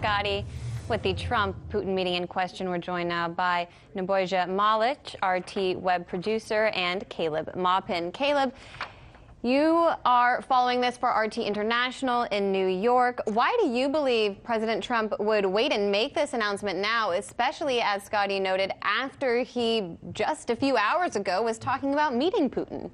Scotty. With the Trump-Putin meeting in question, we're joined now by Nebojsa Malic, RT web producer, and Caleb Maupin. Caleb, you are following this for RT International in New York. Why do you believe President Trump would wait and make this announcement now, especially, as Scotty noted, after he just a few hours ago was talking about meeting Putin?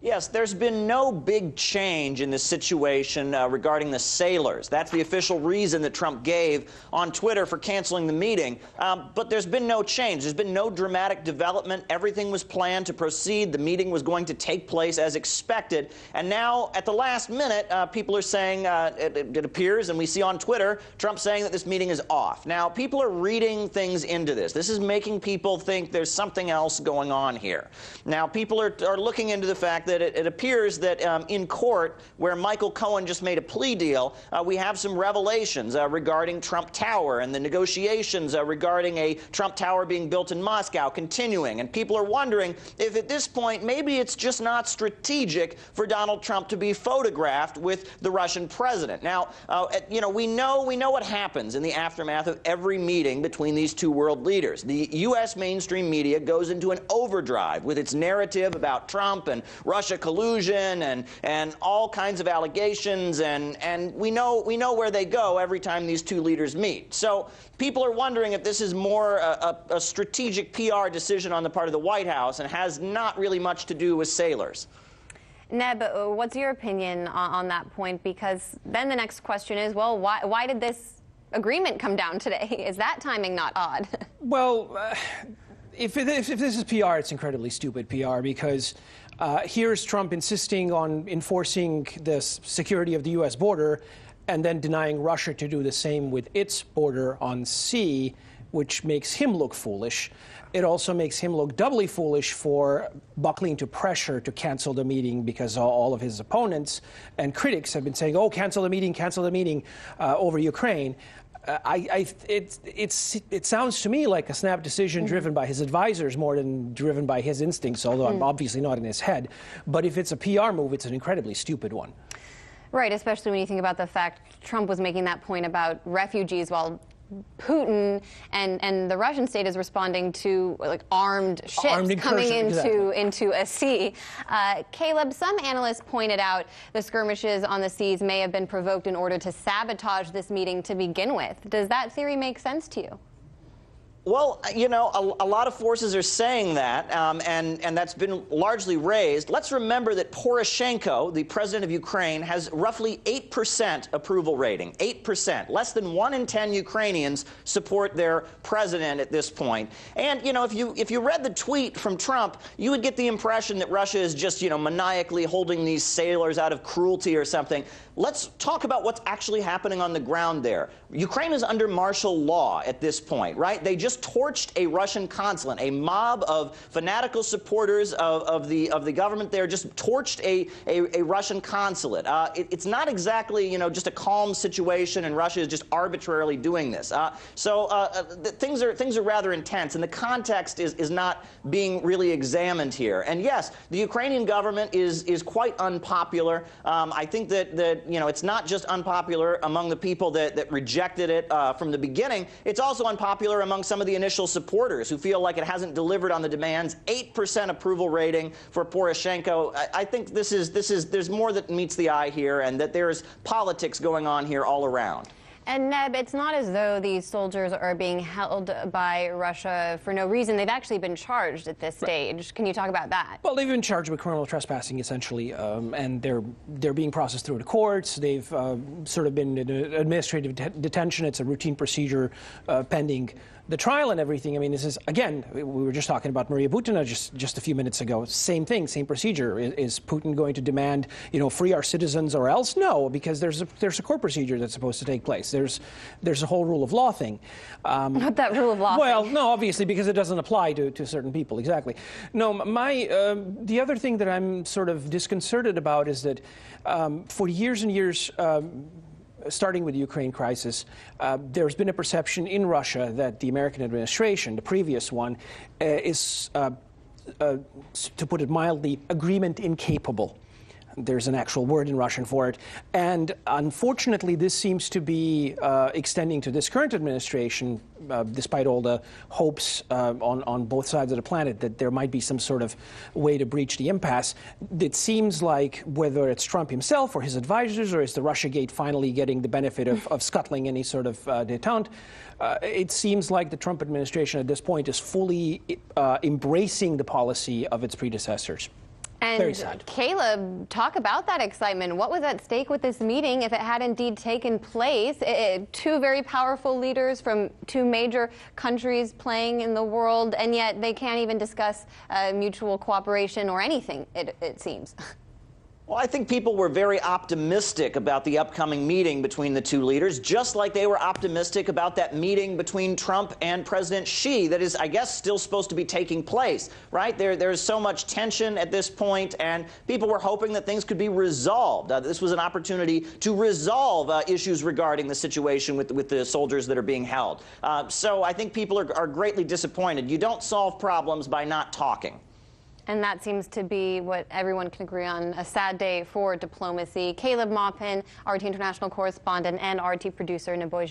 Yes, there's been no big change in the situation regarding the sailors. That's the official reason that Trump gave on Twitter for canceling the meeting. But there's been no change. There's been no dramatic development. Everything was planned to proceed. The meeting was going to take place as expected. And now, at the last minute, people are saying, it appears, and we see on Twitter, Trump saying that this meeting is off. Now, people are reading things into this. This is making people think there's something else going on here. Now, people are looking into the fact that it appears that in court, where Michael Cohen just made a plea deal, we have some revelations regarding Trump Tower and the negotiations regarding a Trump Tower being built in Moscow continuing. And people are wondering if at this point maybe it's just not strategic for Donald Trump to be photographed with the Russian president. Now, we know what happens in the aftermath of every meeting between these two world leaders. The U.S. mainstream media goes into an overdrive with its narrative about Trump and Russia collusion and all kinds of allegations, and we know where they go every time these two leaders meet. So people are wondering if this is more a strategic PR decision on the part of the White House and has not really much to do with sailors. Neb, what's your opinion on that point? Because then the next question is, well, why did this agreement come down today? Is that timing not odd? Well, if this is PR, it's incredibly stupid PR, because here's Trump insisting on enforcing the security of the U.S. border and then denying Russia to do the same with its border on sea, which makes him look foolish. It also makes him look doubly foolish for buckling to pressure to cancel the meeting, because all of his opponents and critics have been saying, oh, cancel the meeting over Ukraine. It sounds to me like a snap decision driven by his advisors more than driven by his instincts, although I'm obviously not in his head. But if it's a PR move, it's an incredibly stupid one. Right, especially when you think about the fact Trump was making that point about refugees while Putin and the Russian state is responding to armed ships coming into a sea. Caleb, some analysts pointed out the skirmishes on the seas may have been provoked in order to sabotage this meeting to begin with. Does that theory make sense to you? Well, a lot of forces are saying that, and that's been largely raised. Let's remember that Poroshenko, the president of Ukraine, has roughly 8% approval rating. 8%. Less than 1 in 10 Ukrainians support their president at this point. And, if you read the tweet from Trump, you would get the impression that Russia is just, maniacally holding these sailors out of cruelty or something. Let's talk about what's actually happening on the ground there. Ukraine is under martial law at this point, right? They just torched a Russian consulate. A mob of fanatical supporters of the government there just torched a Russian consulate. It's not exactly, just a calm situation, and Russia is just arbitrarily doing this. Things are rather intense, and the context is not being really examined here. And yes, the Ukrainian government is quite unpopular. I think that it's not just unpopular among the people that rejected it from the beginning. It's also unpopular among some of the initial supporters who feel like it hasn't delivered on the demands. 8% approval rating for Poroshenko. I think there's more that meets the eye here, and that there's politics going on here all around. And Neb, it's not as though these soldiers are being held by Russia for no reason. They've actually been charged at this stage. Can you talk about that? Well, they've been charged with criminal trespassing, essentially, and they're being processed through the courts. They've sort of been in administrative detention. It's a routine procedure pending the trial and everything. I mean, this is, again, we were just talking about Maria Butina just a few minutes ago. Same thing, same procedure. Is Putin going to demand, free our citizens or else? No, because there's a court procedure that's supposed to take place. There's a whole rule of law thing. What that rule of law Well, thing? no, obviously, because it doesn't apply to certain people. Exactly. No, the other thing that I'm sort of disconcerted about is that for years and years, starting with the Ukraine crisis, there's been a perception in Russia that the American administration, the previous one, is, to put it mildly, agreement incapable. There's an actual word in Russian for it. And unfortunately, this seems to be extending to this current administration, despite all the hopes on both sides of the planet that there might be some sort of way to breach the impasse. It seems like whether it's Trump himself or his advisors, or is the Russiagate finally getting the benefit of scuttling any sort of detente, it seems like the Trump administration at this point is fully embracing the policy of its predecessors. And very sad. Caleb, talk about that excitement. What was at stake with this meeting if it had indeed taken place? Two very powerful leaders from two major countries playing in the world, and yet they can't even discuss mutual cooperation or anything, it seems. Well, I think people were very optimistic about the upcoming meeting between the two leaders, just like they were optimistic about that meeting between Trump and President Xi that is, I guess, still supposed to be taking place, right? There's so much tension at this point, and people were hoping that things could be resolved. This was an opportunity to resolve issues regarding the situation with the soldiers that are being held. So I think people are greatly disappointed. You don't solve problems by not talking. And that seems to be what everyone can agree on, a sad day for diplomacy. Caleb Maupin, RT International correspondent, and RT producer Neboja